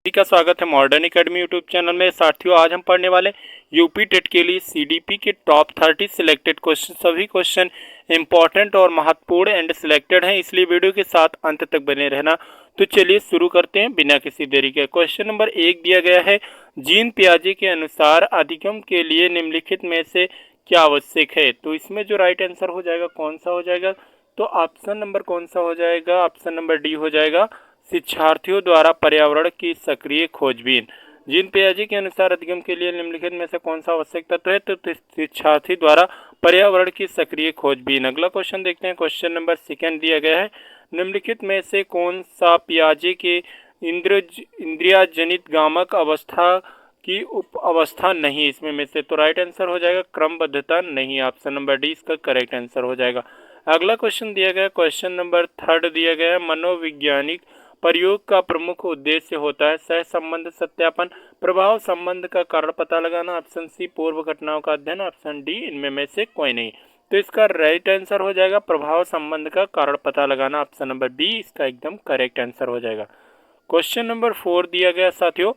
सभी का स्वागत है मॉडर्न एकेडमी यूट्यूब चैनल में। साथियों, आज हम पढ़ने वाले यूपी टेट के लिए सीडीपी के टॉप 30 सिलेक्टेड क्वेश्चन। सभी क्वेश्चन इंपॉर्टेंट और महत्वपूर्ण एंड सिलेक्टेड हैं, इसलिए वीडियो के साथ अंत तक बने रहना। तो चलिए शुरू करते हैं बिना किसी देरी के। क्वेश्चन नंबर 1 दिया गया है, जीन पियाजे के अनुसार अधिगम के लिए निम्नलिखित में से क्या आवश्यक है। तो इसमें जो राइट आंसर हो जाएगा कौन सा हो जाएगा, तो ऑप्शन नंबर कौन सा हो जाएगा, ऑप्शन नंबर डी हो जाएगा, शिक्षार्थियों द्वारा पर्यावरण की सक्रिय खोजबीन। जीन पियाजे के अनुसार अधिगम के लिए निम्नलिखित में से कौन सा आवश्यक तत्व है, तो शिक्षार्थी द्वारा पर्यावरण की सक्रिय खोजबीन। अगला क्वेश्चन देखते हैं। क्वेश्चन नंबर 2 दिया गया है, निम्नलिखित में से कौन सा पियाजे के इंद्रिया जनित गामक अवस्था की उप अवस्था नहीं इसमें में से। तो राइट आंसर हो जाएगा क्रमबद्धता नहीं, ऑप्शन नंबर डी इसका करेक्ट आंसर हो जाएगा। अगला क्वेश्चन दिया गया, क्वेश्चन नंबर 3 दिया गया है, मनोवैज्ञानिक प्रयोग का प्रमुख उद्देश्य होता है सह संबंध सत्यापन, प्रभाव संबंध का कारण पता लगाना, ऑप्शन सी पूर्व घटनाओं का अध्ययन, ऑप्शन डी इनमें में से कोई नहीं। तो इसका राइट आंसर हो जाएगा प्रभाव संबंध का कारण पता लगाना, ऑप्शन नंबर बी इसका एकदम करेक्ट आंसर हो जाएगा। क्वेश्चन नंबर 4 दिया गया साथियों,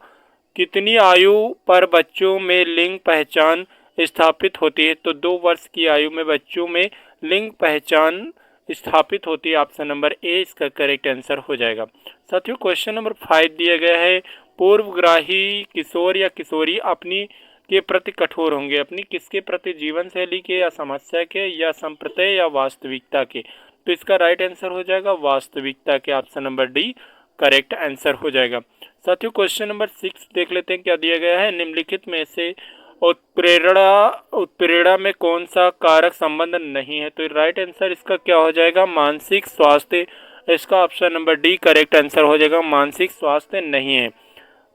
कितनी आयु पर बच्चों में लिंग पहचान स्थापित होती है। तो 2 वर्ष की आयु में बच्चों में लिंग पहचान स्थापित होती है, ऑप्शन नंबर ए इसका करेक्ट आंसर हो जाएगा। साथियों, क्वेश्चन नंबर 5 दिया गया है, पूर्वग्राही किशोर या किशोरी अपनी के प्रति कठोर होंगे, अपनी किसके प्रति, जीवन शैली के या समस्या के या संप्रदाय या वास्तविकता के। तो इसका राइट आंसर हो जाएगा वास्तविकता के, option number D correct answer हो जाएगा। साथियों, क्वेश्चन नंबर 6 देख लेते हैं क्या दिया गया है, निम्नलिखित में से उत्प्रेरणा में कौन सा कारक संबंध नहीं है। तो राइट आंसर इसका क्या हो जाएगा, मानसिक स्वास्थ्य, इसका option number D correct answer हो जाएगा, मानसिक स्वास्थ्य नहीं है।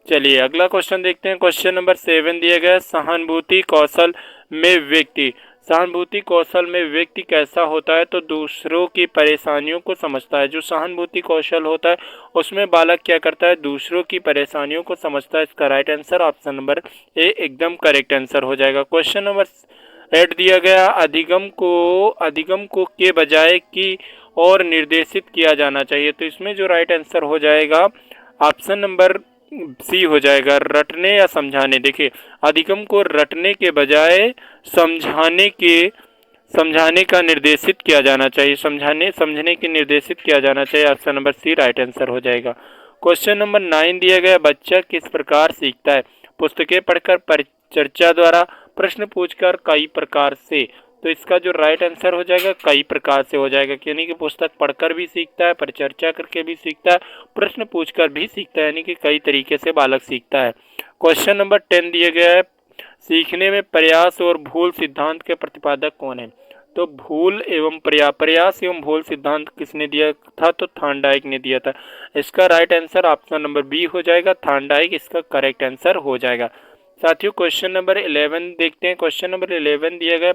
चलिए अगला क्वेश्चन देखते हैं। क्वेश्चन नंबर 7 दिया गया, सहानुभूति कौशल में व्यक्ति कैसा होता है। तो दूसरों की परेशानियों को समझता है। जो सहानुभूति कौशल होता है उसमें बालक क्या करता है, दूसरों की परेशानियों को समझता है। इसका राइट आंसर ऑप्शन नंबर ए एकदम करेक्ट आंसर हो जाएगा। क्वेश्चन नंबर 8 दिया गया, अधिगम को के बजाय की और निर्देशित किया जाना चाहिए। तो इसमें जो राइट आंसर हो जाएगा ऑप्शन नंबर सी हो जाएगा, रटने या समझाने। देखिए, अधिगम को रटने के बजाय समझाने का निर्देशित किया जाना चाहिए, समझने की निर्देशित किया जाना चाहिए, option number C right answer हो जाएगा। क्वेश्चन नंबर 9 दिया गया, बच्चा किस प्रकार सीखता है। पुस्तकें पढ़कर, परिचर्चा द्वारा, प्रश्न पूछकर, कई प्रकार से। तो इसका जो राइट आंसर हो जाएगा कई प्रकार से हो जाएगा, यानी कि पुस्तक पढ़कर भी सीखता है, परिचर्चा करके भी सीखता है, प्रश्न पूछकर भी सीखता है, यानी कि कई तरीके से बालक सीखता है। क्वेश्चन नंबर 10 दिया गया है, सीखने में प्रयास और भूल सिद्धांत के प्रतिपादक कौन है। तो प्रयास एवं भूल सिद्धांत किसने दिया था, तो थॉर्नडाइक ने दिया था। इसका right answer option number B हो जाएगा, थॉर्नडाइक इसका करेक्ट आंसर हो जाएगा। साथियों, क्वेश्चन नंबर 11 देखते हैं। क्वेश्चन नंबर 11 दिया गया,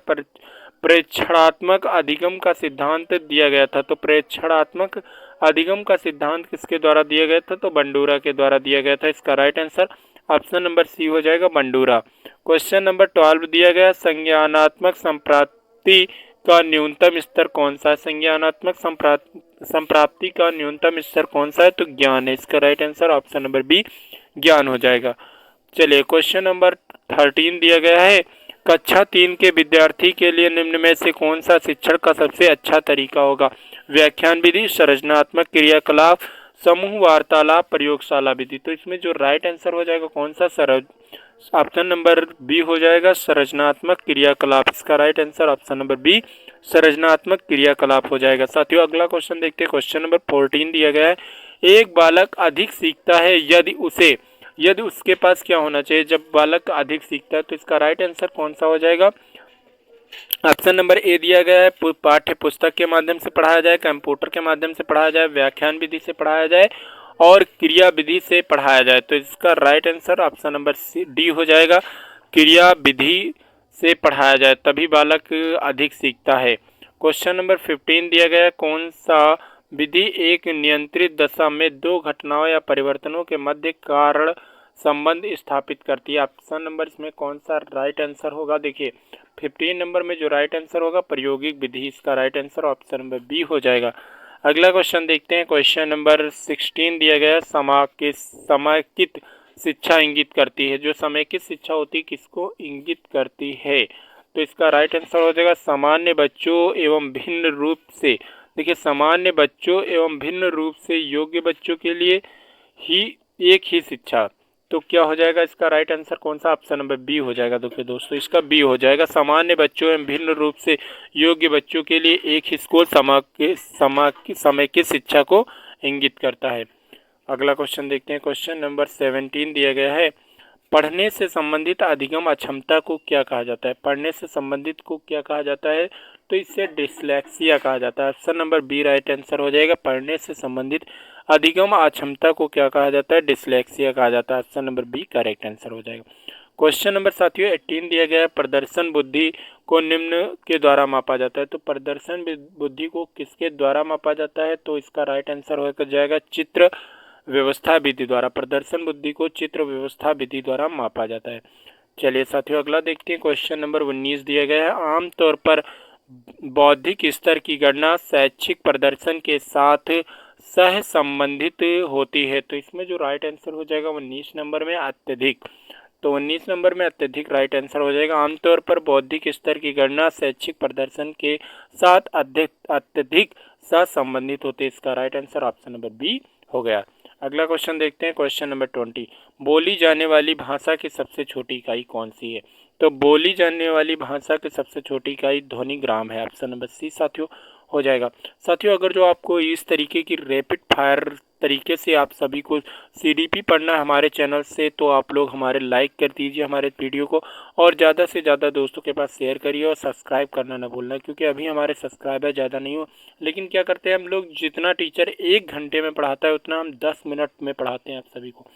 प्रेक्षणात्मक अधिगम का सिद्धांत दिया गया था। तो प्रेक्षणात्मक अधिगम का सिद्धांत किसके द्वारा दिया गया था, तो बंडूरा के द्वारा दिया गया था। इसका right answer option number C हो जाएगा, बंडूरा। क्वेश्चन नंबर 12 दिया गया, संज्ञानात्मक संप्राप्ति का न्यूनतम स्तर कौन सा है। संज्ञानात्मक संप्राप्ति का न्यूनतम स्तर कौन सा है, तो ज्ञान है। इसका right answer option number B ज्ञान हो जाएगा। चलिए क्वेश्चन नंबर 13 दिया गया है, कक्षा 3 के विद्यार्थी के लिए निम्न में से कौन सा शिक्षण का सबसे अच्छा तरीका होगा। व्याख्यान विधि, संरचनात्मक क्रियाकलाप, समूह वार्तालाप, प्रयोगशाला विधि। तो इसमें जो राइट आंसर हो जाएगा कौन सा, ऑप्शन नंबर बी हो जाएगा, संरचनात्मक क्रियाकलाप। इसका right answer option number B संरचनात्मक क्रियाकलाप हो जाएगा। साथियों, अगला क्वेश्चन देखते हैं। क्वेश्चन नंबर 14 दिया गया है, एक बालक अधिक सीखता है यदि उसके पास क्या होना चाहिए। जब बालक अधिक सीखता है तो इसका राइट आंसर कौन सा हो जाएगा, ऑप्शन नंबर ए दिया गया है, पाठ्य पुस्तक के माध्यम से पढ़ाया जाए, कंप्यूटर के माध्यम से पढ़ाया जाए, व्याख्यान विधि से पढ़ाया जाए और क्रिया विधि से पढ़ाया जाए। तो इसका right answer option number C D हो जाएगा, क्रिया विधि से पढ़ाया जाए तभी बालक अधिक सीखता है। क्वेश्चन नंबर 15 दिया गया है, कौन सा विधि एक नियंत्रित दशा में 2 घटनाओं या परिवर्तनों के मध्य कारण संबंध स्थापित करती है। ऑप्शन नंबर इसमें कौन सा राइट आंसर होगा, देखिए 15 नंबर में जो राइट आंसर होगा प्रायोगिक विधि। इसका right answer option number B हो जाएगा। अगला क्वेश्चन देखते हैं। क्वेश्चन नंबर 16 दिया गया है, समेकित शिक्षा इंगित करती है। जो समेकित शिक्षा होती है किसको इंगित करती है? तो इसका राइट आंसर हो जाएगा सामान्य बच्चों एवं भिन्न रूप से, देखिए सामान्य बच्चों एवं भिन्न रूप से योग्य बच्चों के लिए ही एक ही शिक्षा। तो क्या हो जाएगा इसका राइट आंसर कौन सा? ऑप्शन नंबर बी हो जाएगा। देखिए दोस्तों इसका बी हो जाएगा, सामान्य बच्चों एवं भिन्न रूप से योग्य बच्चों के लिए एक ही स्कूल समेकित शिक्षा को इंगित करता है। अगला क्वेश्चन देखते हैं। क्वेश्चन नंबर 17 दिया गया है, पढ़ने से संबंधित अधिगम अक्षमता को क्या कहा जाता है? पढ़ने से संबंधित को क्या कहा जाता है? तो इससे डिस्लेक्सिया कहा जाता है। Option number B right answer हो जाएगा। पढ़ने से संबंधित अधिगम अक्षमता को क्या कहा जाता है? डिस्लेक्सिया कहा जाता है। Option number B correct answer हो जाएगा। क्वेश्चन नंबर साथियों 18 दिया गया है, प्रदर्शन बुद्धि को निम्न के द्वारा मापा जाता है। तो प्रदर्शन बुद्धि को किसके द्वारा मापा जाता है? तो इसका राइट आंसर हो जाएगा चित्र व्यवस्था विधि द्वारा। प्रदर्शन बुद्धि को चित्र व्यवस्था विधि द्वारा मापा जाता है। चलिए साथियों अगला देखते हैं। क्वेश्चन नंबर 19 दिया गया है, आमतौर पर बौद्धिक स्तर की गणना शैक्षिक प्रदर्शन के साथ सह संबंधित होती है। तो इसमें जो राइट आंसर हो जाएगा 19 नंबर में अत्यधिक। तो 19 नंबर में अत्यधिक राइट आंसर हो जाएगा। आमतौर पर बौद्धिक स्तर की गणना शैक्षिक प्रदर्शन के साथ अत्यधिक सह संबंधित होते। इसका right answer option number B हो गया। अगला क्वेश्चन देखते हैं। क्वेश्चन नंबर 20, बोली जाने वाली भाषा की सबसे छोटी इकाई कौन सी है? तो बोली जाने वाली भाषा की सबसे छोटी इकाई ध्वनिग्राम है। ऑप्शन नंबर सी साथियों हो जाएगा। साथियों अगर जो आपको इस तरीके की रैपिड फायर तरीके से आप सभी को सीडीपी पढ़ना है हमारे चैनल से, तो आप लोग हमारे लाइक कर दीजिए हमारे वीडियो को, और ज़्यादा से ज़्यादा दोस्तों के पास शेयर करिए, और सब्सक्राइब करना ना भूलना, क्योंकि अभी हमारे सब्सक्राइबर ज़्यादा नहीं हो। लेकिन क्या करते हैं हम लोग, जितना टीचर 1 घंटे में पढ़ाता है उतना हम 10 मिनट में पढ़ाते हैं आप सभी को।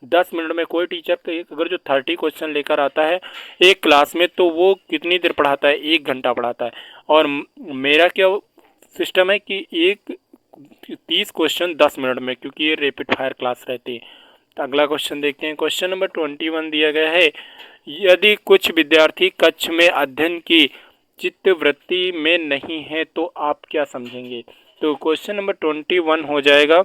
10 मिनट में कोई टीचर अगर जो 30 क्वेश्चन लेकर आता है एक क्लास में, तो वो कितनी देर पढ़ाता है? 1 घंटा पढ़ाता है। और मेरा क्या सिस्टम है कि 30 क्वेश्चन 10 मिनट में, क्योंकि ये रैपिड फायर क्लास रहती है। तो अगला क्वेश्चन देखते हैं। क्वेश्चन नंबर 21 दिया गया है, यदि कुछ विद्यार्थी कक्ष में अध्ययन की चित्तवृत्ति में नहीं है तो आप क्या समझेंगे? तो क्वेश्चन नंबर 21 हो जाएगा,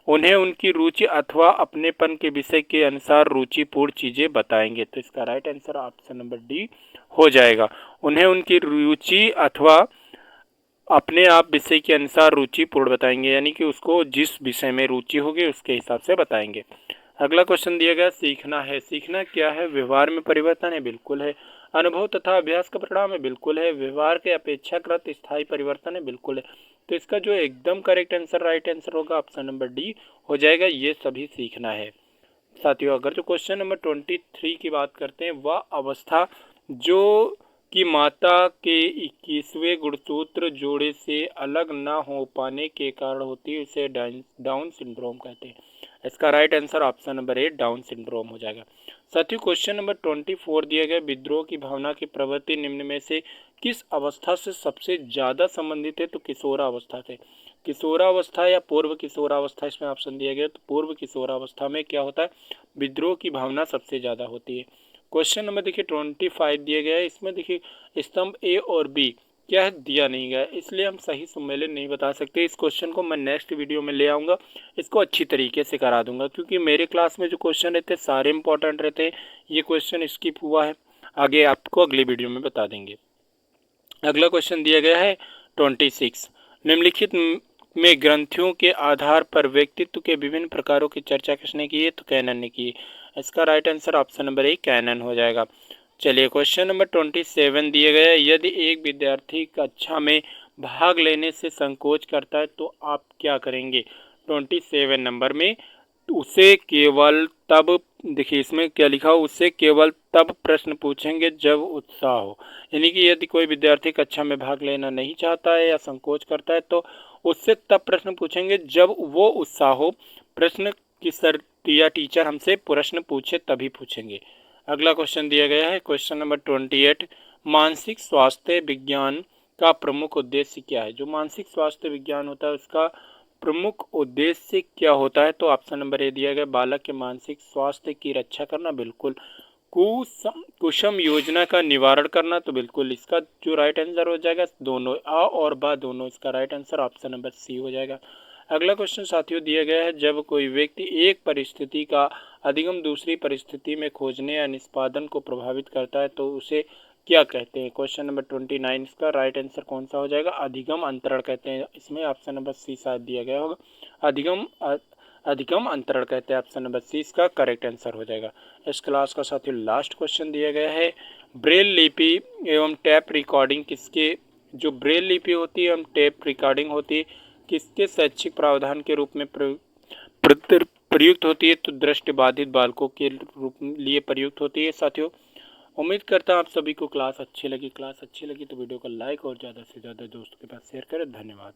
उन्हें उनकी रुचि अथवा अपनेपन के विषय के अनुसार रुचिपूर्ण चीज़ें बताएंगे। तो इसका right answer option number D हो जाएगा। उन्हें उनकी रुचि अथवा अपने आप विषय के अनुसार रुचिपूर्ण बताएंगे, यानी कि उसको जिस विषय में रुचि होगी उसके हिसाब से बताएंगे। अगला क्वेश्चन दिया गया, सीखना है। सीखना क्या है? व्यवहार में परिवर्तन है, बिल्कुल है। अनुभव तथा अभ्यास का परिणाम है, बिल्कुल है। व्यवहार के अपेक्षाकृत स्थायी परिवर्तन है, बिल्कुल है। तो इसका जो एकदम करेक्ट आंसर राइट आंसर होगा ऑप्शन नंबर डी हो जाएगा, ये सभी सीखना है। साथियों अगर जो क्वेश्चन नंबर 23 की बात करते हैं, वह अवस्था जो कि माता के 21वें गुणसूत्र जोड़े से अलग न हो पाने के कारण होती है, उसे डाउन सिंड्रोम कहते हैं। इसका राइट आंसर ऑप्शन नंबर ए डाउन सिंड्रोम हो जाएगा। साथियों क्वेश्चन नंबर 24 दिया गया, विद्रोह की भावना की प्रवृत्ति निम्न में से किस अवस्था से सबसे ज़्यादा संबंधित है? तो किशोरावस्था से। किशोरावस्था या पूर्व किशोरावस्था इसमें ऑप्शन दिया गया। तो पूर्व किशोरावस्था में क्या होता है? विद्रोह की भावना सबसे ज़्यादा होती है। क्वेश्चन नंबर देखिए 25 दिया गया है। इसमें देखिए स्तंभ ए और बी क्या है दिया नहीं गया, इसलिए हम सही सम्मेलन नहीं बता सकते। इस क्वेश्चन को मैं नेक्स्ट वीडियो में ले आऊँगा, इसको अच्छी तरीके से करा दूंगा, क्योंकि मेरे क्लास में जो क्वेश्चन रहते हैं सारे इंपॉर्टेंट रहते हैं। ये क्वेश्चन स्किप हुआ है, आगे आपको अगली वीडियो में बता देंगे। अगला क्वेश्चन दिया गया है 26, निम्नलिखित में ग्रंथियों के आधार पर व्यक्तित्व के विभिन्न प्रकारों की चर्चा किसने की है? तो कैनन ने की है। इसका right answer option number A Cannon हो जाएगा। चलिए क्वेश्चन नंबर 27 दिया गया है, यदि एक विद्यार्थी कक्षा में भाग लेने से संकोच करता है तो आप क्या करेंगे? 27 नंबर में उसे केवल तब, देखिए इसमें क्या लिखा हो, उससे केवल तब प्रश्न पूछेंगे जब उत्साह हो। यानी कि यदि कोई विद्यार्थी कक्षा में भाग लेना नहीं चाहता है या संकोच करता है तो उससे तब प्रश्न पूछेंगे जब वो उत्साह हो। प्रश्न की सर या टीचर हमसे प्रश्न पूछे तभी पूछेंगे। अगला क्वेश्चन दिया गया है क्वेश्चन नंबर 28, मानसिक स्वास्थ्य विज्ञान का प्रमुख उद्देश्य क्या है? जो मानसिक स्वास्थ्य विज्ञान होता है उसका प्रमुख उद्देश्य क्या होता है? तो ऑप्शन नंबर ए दिया गया, बालक के मानसिक स्वास्थ्य की रक्षा करना, बिल्कुल। कुसुम योजना का निवारण करना, तो बिल्कुल इसका जो राइट आंसर हो जाएगा दोनों, आ और बा दोनों, इसका right answer option number C हो जाएगा। अगला क्वेश्चन साथियों दिया गया है, जब कोई व्यक्ति एक परिस्थिति का अधिगम दूसरी परिस्थिति में खोजने या निष्पादन को प्रभावित करता है तो उसे क्या कहते हैं। क्वेश्चन नंबर 29, इसका राइट आंसर कौन सा हो जाएगा, अधिगम अंतरण कहते हैं। इसमें ऑप्शन नंबर सी शायद दिया गया होगा, अधिगम अंतरण कहते हैं। ऑप्शन नंबर सी इसका करेक्ट आंसर हो जाएगा। इस क्लास का साथियों लास्ट क्वेश्चन दिया गया है, ब्रेल लिपि एवं टैप रिकॉर्डिंग किसके, जो ब्रेल लिपि होती है एवं टैप रिकॉर्डिंग होती है किसके शैक्षिक प्रावधान के रूप में प्रयुक्त होती है, तो दृष्टिबाधित बालकों के रूप लिए प्रयुक्त होती है। साथियों उम्मीद करता हूँ आप सभी को क्लास अच्छी लगी तो वीडियो को लाइक और ज़्यादा से ज़्यादा दोस्तों के पास शेयर करें। धन्यवाद।